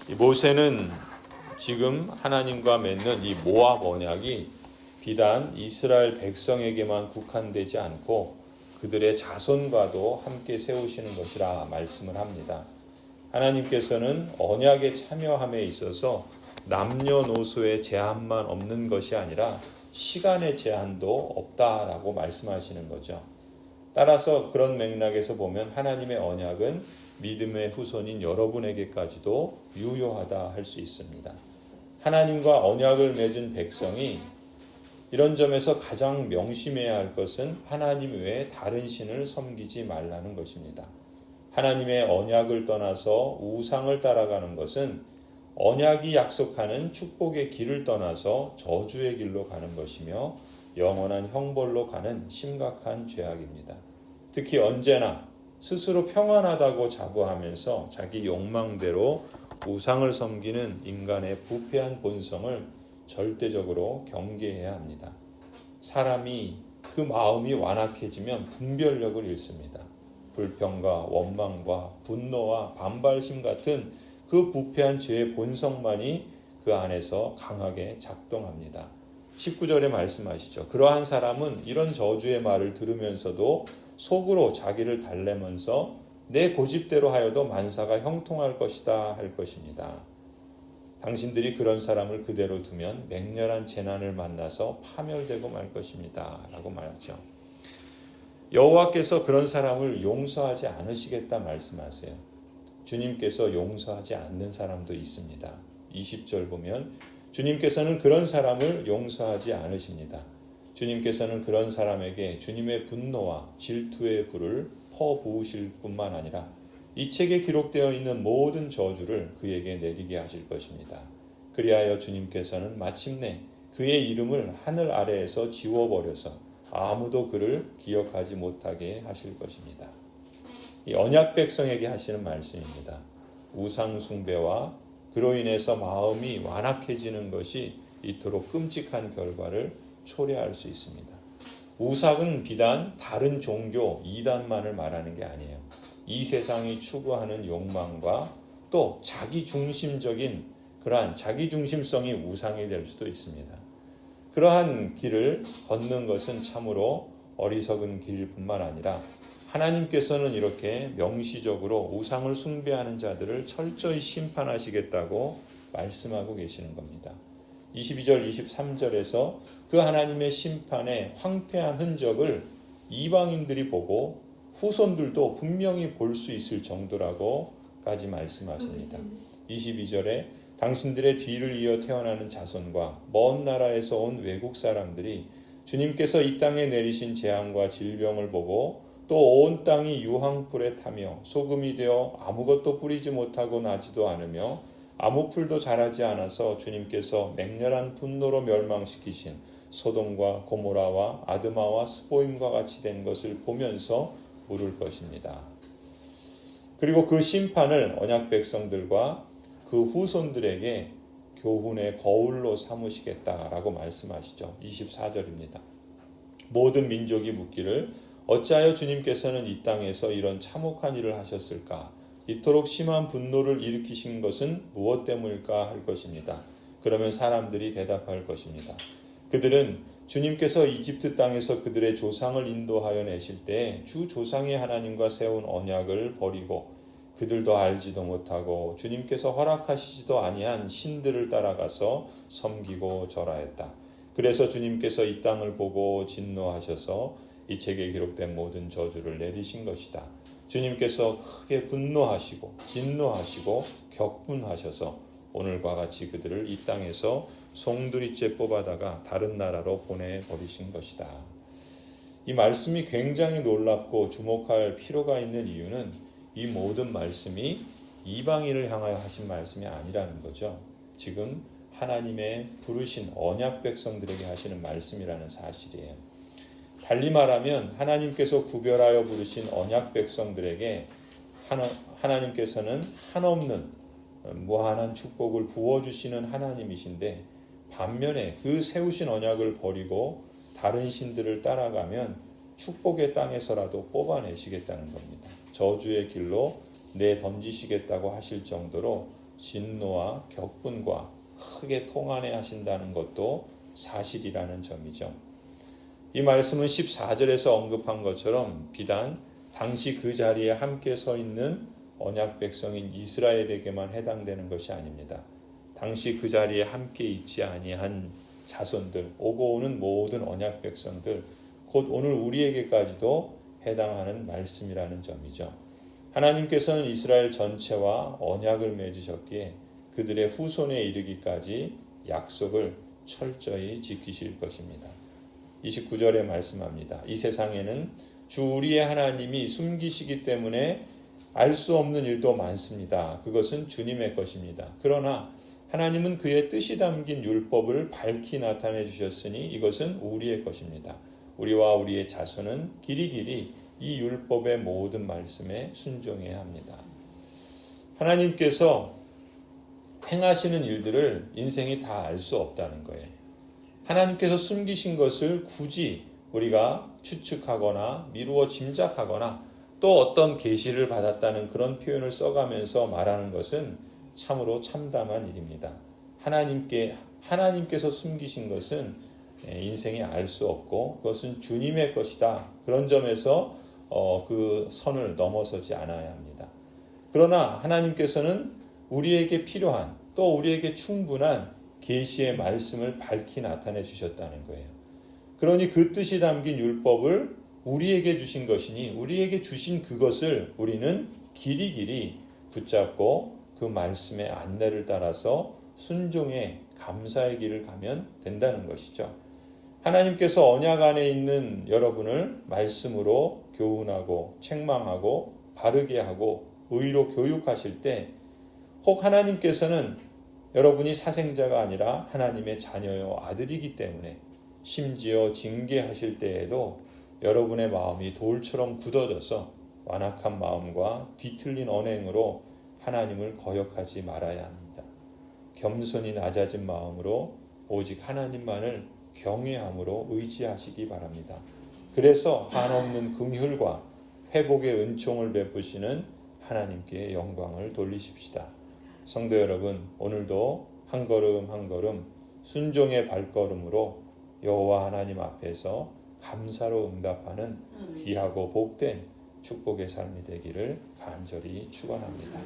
이 모세는 지금 하나님과 맺는 이 모압 언약이 비단 이스라엘 백성에게만 국한되지 않고 그들의 자손과도 함께 세우시는 것이라 말씀을 합니다. 하나님께서는 언약에 참여함에 있어서 남녀노소의 제한만 없는 것이 아니라 시간의 제한도 없다라고 말씀하시는 거죠. 따라서 그런 맥락에서 보면 하나님의 언약은 믿음의 후손인 여러분에게까지도 유효하다 할 수 있습니다. 하나님과 언약을 맺은 백성이 이런 점에서 가장 명심해야 할 것은 하나님 외에 다른 신을 섬기지 말라는 것입니다. 하나님의 언약을 떠나서 우상을 따라가는 것은 언약이 약속하는 축복의 길을 떠나서 저주의 길로 가는 것이며 영원한 형벌로 가는 심각한 죄악입니다. 특히 언제나 스스로 평안하다고 자부하면서 자기 욕망대로 우상을 섬기는 인간의 부패한 본성을 절대적으로 경계해야 합니다. 사람이 그 마음이 완악해지면 분별력을 잃습니다. 불평과 원망과 분노와 반발심 같은 그 부패한 죄의 본성만이 그 안에서 강하게 작동합니다. 19절에 말씀하시죠. 그러한 사람은 이런 저주의 말을 들으면서도 속으로 자기를 달래면서 내 고집대로 하여도 만사가 형통할 것이다 할 것입니다. 당신들이 그런 사람을 그대로 두면 맹렬한 재난을 만나서 파멸되고 말 것입니다 라고 말하죠. 여호와께서 그런 사람을 용서하지 않으시겠다 말씀하세요. 주님께서 용서하지 않는 사람도 있습니다. 20절 보면 주님께서는 그런 사람을 용서하지 않으십니다. 주님께서는 그런 사람에게 주님의 분노와 질투의 불을 퍼부으실 뿐만 아니라 이 책에 기록되어 있는 모든 저주를 그에게 내리게 하실 것입니다. 그리하여 주님께서는 마침내 그의 이름을 하늘 아래에서 지워버려서 아무도 그를 기억하지 못하게 하실 것입니다. 이 언약 백성에게 하시는 말씀입니다. 우상 숭배와 그로 인해서 마음이 완악해지는 것이 이토록 끔찍한 결과를 초래할 수 있습니다. 우상은 비단 다른 종교 이단만을 말하는 게 아니에요. 이 세상이 추구하는 욕망과 또 자기중심적인 그러한 자기중심성이 우상이 될 수도 있습니다. 그러한 길을 걷는 것은 참으로 어리석은 길일 뿐만 아니라 하나님께서는 이렇게 명시적으로 우상을 숭배하는 자들을 철저히 심판하시겠다고 말씀하고 계시는 겁니다. 22절, 23절에서 그 하나님의 심판의 황폐한 흔적을 이방인들이 보고 후손들도 분명히 볼 수 있을 정도라고까지 말씀하십니다. 22절에 당신들의 뒤를 이어 태어나는 자손과 먼 나라에서 온 외국 사람들이 주님께서 이 땅에 내리신 재앙과 질병을 보고 또 온 땅이 유황불에 타며 소금이 되어 아무것도 뿌리지 못하고 나지도 않으며 아무 풀도 자라지 않아서 주님께서 맹렬한 분노로 멸망시키신 소돔과 고모라와 아드마와 스보임과 같이 된 것을 보면서 물을 것입니다. 그리고 그 심판을 언약 백성들과 그 후손들에게 교훈의 거울로 삼으시겠다라고 말씀하시죠. 24절입니다. 모든 민족이 묻기를 어찌하여 주님께서는 이 땅에서 이런 참혹한 일을 하셨을까? 이토록 심한 분노를 일으키신 것은 무엇 때문일까 할 것입니다. 그러면 사람들이 대답할 것입니다. 그들은 주님께서 이집트 땅에서 그들의 조상을 인도하여 내실 때 주 조상의 하나님과 세운 언약을 버리고 그들도 알지도 못하고 주님께서 허락하시지도 아니한 신들을 따라가서 섬기고 절하였다. 그래서 주님께서 이 땅을 보고 진노하셔서 이 책에 기록된 모든 저주를 내리신 것이다. 주님께서 크게 분노하시고 진노하시고 격분하셔서 오늘과 같이 그들을 이 땅에서 송두리째 뽑아다가 다른 나라로 보내버리신 것이다. 이 말씀이 굉장히 놀랍고 주목할 필요가 있는 이유는 이 모든 말씀이 이방인을 향하여 하신 말씀이 아니라는 거죠. 지금 하나님의 부르신 언약 백성들에게 하시는 말씀이라는 사실이에요. 달리 말하면 하나님께서 구별하여 부르신 언약 백성들에게 하나님께서는 한없는 무한한 축복을 부어주시는 하나님이신데 반면에 그 세우신 언약을 버리고 다른 신들을 따라가면 축복의 땅에서라도 뽑아내시겠다는 겁니다. 저주의 길로 내던지시겠다고 하실 정도로 진노와 격분과 크게 통한해 하신다는 것도 사실이라는 점이죠. 이 말씀은 14절에서 언급한 것처럼 비단 당시 그 자리에 함께 서 있는 언약 백성인 이스라엘에게만 해당되는 것이 아닙니다. 당시 그 자리에 함께 있지 아니한 자손들, 오고 오는 모든 언약 백성들, 곧 오늘 우리에게까지도 해당하는 말씀이라는 점이죠. 하나님께서는 이스라엘 전체와 언약을 맺으셨기에 그들의 후손에 이르기까지 약속을 철저히 지키실 것입니다. 29절에 말씀합니다. 이 세상에는 주 우리의 하나님이 숨기시기 때문에 알 수 없는 일도 많습니다. 그것은 주님의 것입니다. 그러나 하나님은 그의 뜻이 담긴 율법을 밝히 나타내 주셨으니 이것은 우리의 것입니다. 우리와 우리의 자손은 길이길이 이 율법의 모든 말씀에 순종해야 합니다. 하나님께서 행하시는 일들을 인생이 다 알 수 없다는 거예요. 하나님께서 숨기신 것을 굳이 우리가 추측하거나 미루어 짐작하거나 또 어떤 계시를 받았다는 그런 표현을 써가면서 말하는 것은 참으로 참담한 일입니다. 하나님께서 숨기신 것은 인생이 알 수 없고 그것은 주님의 것이다. 그런 점에서 그 선을 넘어서지 않아야 합니다. 그러나 하나님께서는 우리에게 필요한 또 우리에게 충분한 계시의 말씀을 밝히 나타내 주셨다는 거예요. 그러니 그 뜻이 담긴 율법을 우리에게 주신 것이니 우리에게 주신 그것을 우리는 길이길이 붙잡고 그 말씀의 안내를 따라서 순종의 감사의 길을 가면 된다는 것이죠. 하나님께서 언약 안에 있는 여러분을 말씀으로 교훈하고 책망하고 바르게 하고 의로 교육하실 때 혹 하나님께서는 여러분이 사생자가 아니라 하나님의 자녀요 아들이기 때문에 심지어 징계하실 때에도 여러분의 마음이 돌처럼 굳어져서 완악한 마음과 뒤틀린 언행으로 하나님을 거역하지 말아야 합니다. 겸손히 낮아진 마음으로 오직 하나님만을 경외함으로 의지하시기 바랍니다. 그래서 한없는 긍휼과 회복의 은총을 베푸시는 하나님께 영광을 돌리십시다. 성도 여러분, 오늘도 한 걸음 한 걸음 순종의 발걸음으로 여호와 하나님 앞에서 감사로 응답하는 귀하고 복된 축복의 삶이 되기를 간절히 축원합니다.